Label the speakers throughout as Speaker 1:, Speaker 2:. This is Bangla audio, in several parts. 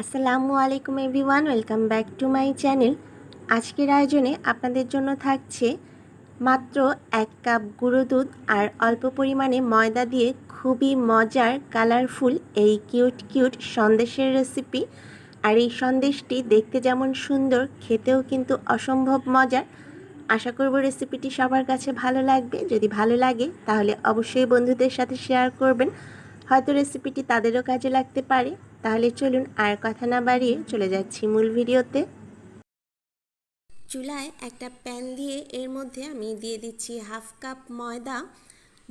Speaker 1: আসসালামু আলাইকুম everyone, welcome back to my channel. আজকের আয়োজনে আপনাদের জন্য থাকছে মাত্র 1 কাপ গুঁড়ো দুধ আর অল্প পরিমাণে ময়দা দিয়ে খুবই মজার কালারফুল এই কিউট সন্দেশের রেসিপি। আর এই সন্দেশটি দেখতে যেমন সুন্দর, খেতেও কিন্তু অসম্ভব মজার। আশা করব রেসিপিটি সবার কাছে ভালো লাগবে। যদি ভালো লাগে তাহলে অবশ্যই বন্ধুদের সাথে শেয়ার করবেন, হয়তো রেসিপিটি তাদেরও কাজে লাগতে পারে। তাহলে চলুন আর কথা না বাড়িয়ে চলে যাচ্ছি মূল ভিডিওতে। চুলায় একটা প্যান দিয়ে এর মধ্যে আমি দিয়ে দিচ্ছি 1/2 কাপ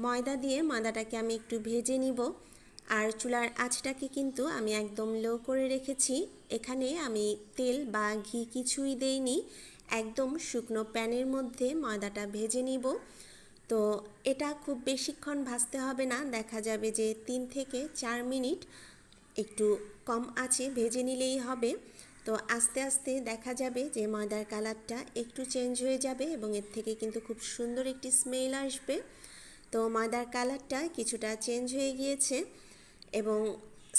Speaker 1: ময়দা দিয়ে ময়দাটাকে আমি একটু ভেজে নিব। আর চুলার আঁচটাকে কিন্তু আমি একদম লো করে রেখেছি। এখানে আমি তেল বা ঘি কিছুই দেইনি, একদম শুকনো প্যানের মধ্যে ময়দাটা ভেজে নিব। তো এটা খুব বেশিক্ষণ ভাজতে হবে না, দেখা যাবে যে 3 থেকে 4 মিনিট একটু কম আঁচে ভেজে নিলেই হবে। তো আস্তে আস্তে দেখা যাবে যে ময়দার কালারটা একটু চেঞ্জ হয়ে যাবে এবং এর থেকে কিন্তু খুব সুন্দর একটি স্মেল আসবে। তো ময়দার কালারটা কিছুটা চেঞ্জ হয়ে গিয়েছে এবং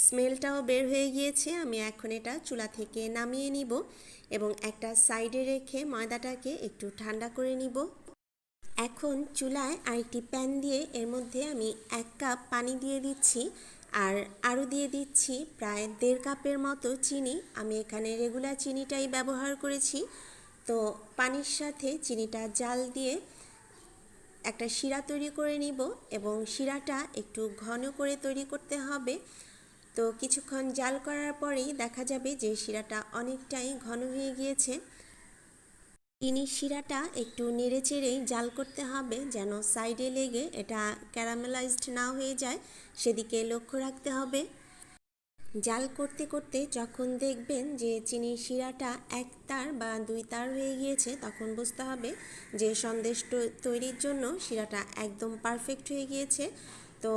Speaker 1: স্মেলটাও বের হয়ে গিয়েছে। আমি এখন এটা চুলা থেকে নামিয়ে নিব এবং একটা সাইডে রেখে ময়দাটাকে একটু ঠান্ডা করে নিব। এখন চুলায় আরেকটি প্যান দিয়ে এর মধ্যে আমি 1 কাপ পানি দিয়ে দিচ্ছি আর আরও দিয়ে দিচ্ছি প্রায় 1.5 কাপের মতো চিনি। আমি এখানে রেগুলার চিনিটাই ব্যবহার করেছি। তো পানির সাথে চিনিটা জাল দিয়ে একটা শিরা তৈরি করে নিব এবং শিরাটা একটু ঘন করে তৈরি করতে হবে। তো কিছুক্ষণ জাল করার পরেই দেখা যাবে যে শিরাটা অনেকটাই ঘন হয়ে গিয়েছে। চিনির শিরাটা একটু নেড়েচেড়েই জাল করতে হবে, যেন সাইডে লেগে এটা ক্যারামেলাইজড না হয়ে যায়, সেদিকে লক্ষ্য রাখতে হবে। জাল করতে করতে যখন দেখবেন যে চিনির শিরাটা 1 তার বা 2 তার হয়ে গিয়েছে, তখন বুঝতে হবে যে সন্দেশ তৈরির জন্য শিরাটা একদম পারফেক্ট হয়ে গিয়েছে। তো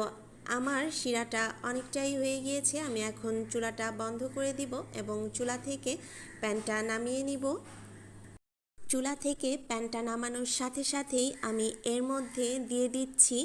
Speaker 1: আমার শিরাটা অনেকটাই হয়ে গিয়েছে। আমি এখন চুলাটা বন্ধ করে দিব এবং চুলা থেকে প্যানটা নামিয়ে নিব। চুলা থেকে প্যানটা নামানোর সাথে সাথেই আমি এর মধ্যে দিয়ে দিচ্ছি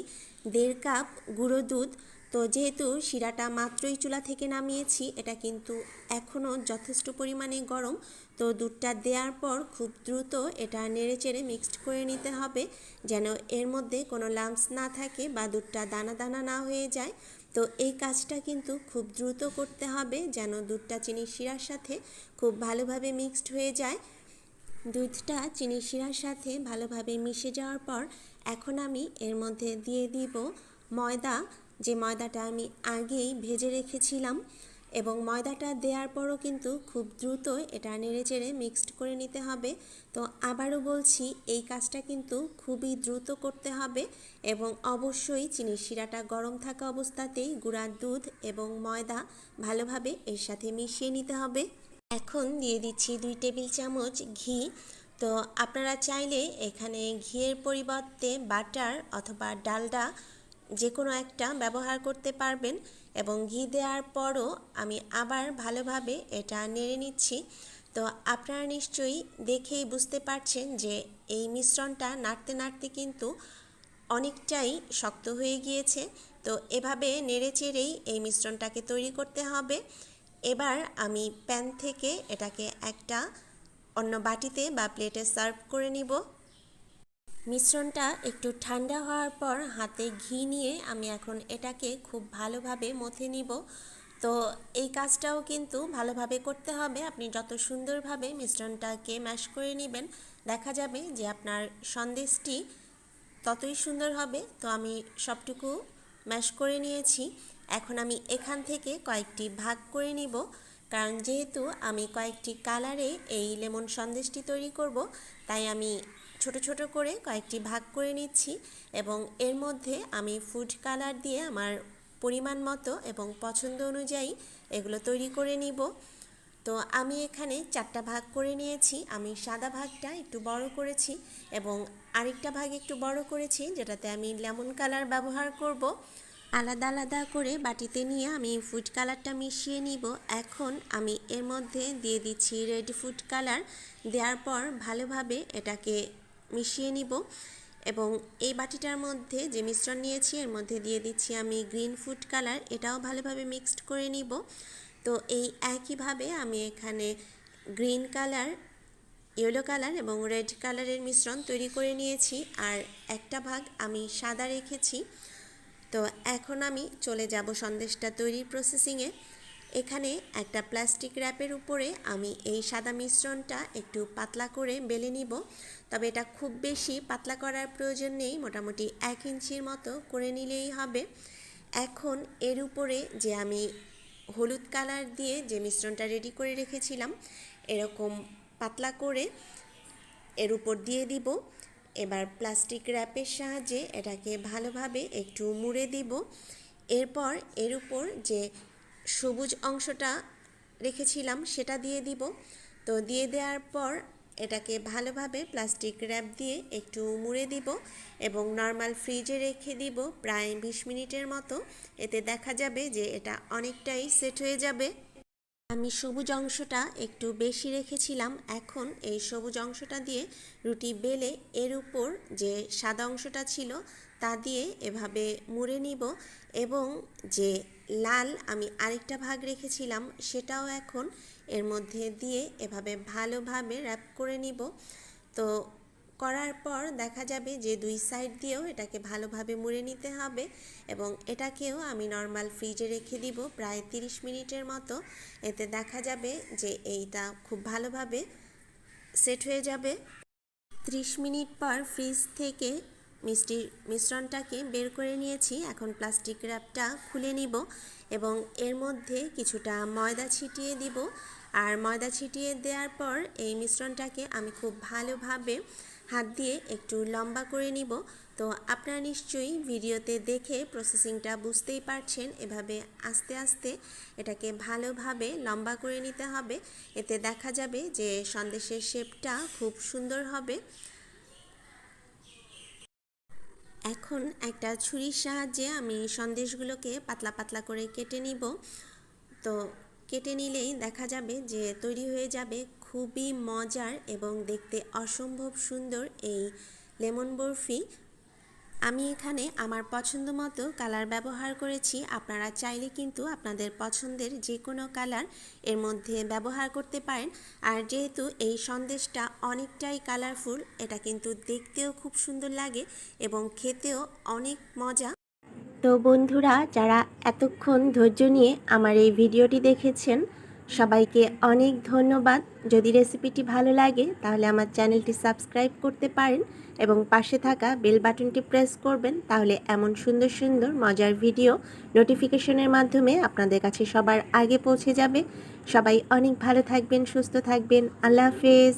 Speaker 1: 1.5 কাপ গুঁড়ো দুধ। তো যেহেতু শিরাটা মাত্রই চুলা থেকে নামিয়েছি, এটা কিন্তু এখনও যথেষ্ট পরিমাণে গরম। তো দুধটা দেওয়ার পর খুব দ্রুত এটা নেড়েচেড়ে মিক্সড করে নিতে হবে, যেন এর মধ্যে কোনো লাম্পস না থাকে বা দুধটা দানা দানা না হয়ে যায়। তো এই কাজটা কিন্তু খুব দ্রুত করতে হবে, যেন দুধটা চিনির শিরার সাথে খুব ভালোভাবে মিক্সড হয়ে যায়। দুধটা চিনির শিরার সাথে ভালোভাবে মিশে যাওয়ার পর এখন আমি এর মধ্যে দিয়ে দিব ময়দা, যে ময়দাটা আমি আগেই ভেজে রেখেছিলাম। এবং ময়দাটা দেওয়ার পরও কিন্তু খুব দ্রুত এটা নেড়েচেড়ে মিক্সড করে নিতে হবে। তো আবারও বলছি, এই কাজটা কিন্তু খুবই দ্রুত করতে হবে এবং অবশ্যই চিনির শিরাটা গরম থাকা অবস্থাতেই গুঁড়া দুধ এবং ময়দা ভালোভাবে এর সাথে মিশিয়ে নিতে হবে। এখন দিয়ে দিচ্ছি 2 টেবিল চামচ ঘি। তো আপনারা চাইলে এখানে ঘিয়ের পরিবর্তে বাটার অথবা ডালডা যে কোনো একটা ব্যবহার করতে পারবেন। এবং ঘি দেওয়ার পরও আমি আবার ভালোভাবে এটা নেড়ে নিচ্ছি। তো আপনারা নিশ্চয়ই দেখেই বুঝতে পারছেন যে এই মিশ্রণটা নাড়তে নাড়তে কিন্তু অনেকটাই শক্ত হয়ে গিয়েছে। তো এভাবে নেড়েচেড়েই এই মিশ্রণটাকে তৈরি করতে হবে। এবার আমি প্যান থেকে এটাকে একটা অন্য বাটিতে বা প্লেটে সার্ভ করে নিব। মিশ্রণটা একটু ঠান্ডা হওয়ার পর হাতে ঘি নিয়ে আমি এখন এটাকে খুব ভালোভাবে মথে নিব। তো এই কাজটাও কিন্তু ভালোভাবে করতে হবে। আপনি যত সুন্দরভাবে মিশ্রণটাকে ম্যাশ করে নেবেন, দেখা যাবে যে আপনার সন্দেশটি ততই সুন্দর হবে। তো আমি সবটুকু ম্যাশ করে নিয়েছি। এখন আমি এখান থেকে কয়েকটি ভাগ করে নিব, কারণ যেহেতু আমি কয়েকটি কালারে এই লেমন সন্দেশটি তৈরি করব, তাই আমি ছোট ছোট করে কয়েকটি ভাগ করে নিচ্ছি এবং এর মধ্যে আমি ফুড কালার দিয়ে আমার পরিমাণ মতো এবং পছন্দ অনুযায়ী এগুলো তৈরি করে নিব। তো আমি এখানে 4টা ভাগ করে নিয়েছি। আমি সাদা ভাগটা একটু বড় করেছি এবং আরেকটা ভাগ একটু বড় করেছি, যেটাতে আমি লেমন কালার ব্যবহার করব। আলাদা আলাদা করে বাটিতে নিয়ে আমি ফুড কালারটা মিশিয়ে নিব। এখন আমি এর মধ্যে দিয়ে দিচ্ছি রেড ফুড কালার। দেওয়ার পর ভালোভাবে এটাকে মিশিয়ে নিব এবং এই বাটিটার মধ্যে যে মিশ্রণ নিয়েছি এর মধ্যে দিয়ে দিচ্ছি আমি গ্রিন ফুড কালার। এটাও ভালোভাবে মিক্সড করে নিব। তো এই একইভাবে আমি এখানে গ্রিন কালার, ইয়েলো কালার এবং রেড কালারের মিশ্রণ তৈরি করে নিয়েছি, আর একটা ভাগ আমি সাদা রেখেছি। তো এখন আমি চলে যাব সন্দেশটা তৈরির প্রসেসিংয়ে। এখানে একটা প্লাস্টিক র্যাপের উপরে আমি এই সাদা মিশ্রণটা একটু পাতলা করে বেলে নিব। তবে এটা খুব বেশি পাতলা করার প্রয়োজন নেই, মোটামুটি 1 ইঞ্চির মতো করে নিলেই হবে। এখন এর উপরে যে আমি হলুদ কালার দিয়ে যে মিশ্রণটা রেডি করে রেখেছিলাম, এরকম পাতলা করে এর উপর দিয়ে দিব। এবার প্লাস্টিক র্যাপের সাহায্যে এটাকে ভালোভাবে একটু মুড়ে দিব। এরপর এর উপর যে সবুজ অংশটা রেখেছিলাম সেটা দিয়ে দিব। তো দিয়ে দেওয়ার পর এটাকে ভালোভাবে প্লাস্টিক র্যাপ দিয়ে একটু মুড়ে দিব এবং নর্মাল ফ্রিজে রেখে দিব প্রায় 20 মিনিটের মতো। এতে দেখা যাবে যে এটা অনেকটাই সেট হয়ে যাবে। আমি সবুজ অংশটা একটু বেশি রেখেছিলাম। এখন এই সবুজ অংশটা দিয়ে রুটি বেলে এর উপর যে সাদা অংশটা ছিল তা দিয়ে এভাবে মুড়ে নিব এবং যে লাল আমি আরেকটা ভাগ রেখেছিলাম সেটাও এখন এর মধ্যে দিয়ে এভাবে ভালোভাবে র্যাপ করে নিব। তো করার পর দেখা যাবে যে 2 সাইড দিয়েও এটাকে ভালোভাবে মুড়ে নিতে হবে এবং এটাকেও আমি নর্মাল ফ্রিজে রেখে দিব প্রায় 30 মিনিটের মতো। এতে দেখা যাবে যে এইটা খুব ভালোভাবে সেট হয়ে যাবে। 30 মিনিট পর ফ্রিজ থেকে মিষ্টির মিশ্রণটাকে বের করে নিয়েছি। এখন প্লাস্টিক র্যাপটা খুলে নিব এবং এর মধ্যে কিছুটা ময়দা ছিটিয়ে দিব। আর ময়দা ছিটিয়ে দেওয়ার পর এই মিশ্রণটাকে আমি খুব ভালোভাবে হাত দিয়ে একটু লম্বা করে নিব। তো আপনারা নিশ্চয়ই ভিডিওতে দেখে প্রসেসিংটা বুঝতেই পারছেন, এভাবে আস্তে আস্তে এটাকে ভালোভাবে লম্বা করে নিতে হবে। এতে দেখা যাবে যে সন্দেশের শেপটা খুব সুন্দর হবে। এখন একটা ছুরির সাহায্যে আমি সন্দেশগুলোকে পাতলা পাতলা করে কেটে নিব। তো কেটে নিলেই দেখা যাবে যে তৈরি হয়ে যাবে খুবই মজার এবং দেখতে অসম্ভব সুন্দর এই লেমন বরফি। আমি এখানে আমার পছন্দ মতো কালার ব্যবহার করেছি। আপনারা চাইলে কিন্তু আপনাদের পছন্দের যে কোনো কালার এর মধ্যে ব্যবহার করতে পারেন। আর যেহেতু এই সন্দেশটা অনেকটাই কালারফুল, এটা কিন্তু দেখতেও খুব সুন্দর লাগে এবং খেতেও অনেক মজা। তো বন্ধুরা, যারা এতক্ষণ ধৈর্য নিয়ে আমার এই ভিডিওটি দেখেছেন, সবাইকে অনেক ধন্যবাদ। যদি রেসিপিটি ভালো লাগে তাহলে আমার চ্যানেলটি সাবস্ক্রাইব করতে পারেন এবং পাশে থাকা বেল বাটনটি প্রেস করবেন, তাহলে এমন সুন্দর সুন্দর মজার ভিডিও নোটিফিকেশনের মাধ্যমে আপনাদের কাছে সবার আগে পৌঁছে যাবে। সবাই অনেক ভালো থাকবেন, সুস্থ থাকবেন। আল্লাহ হাফেজ।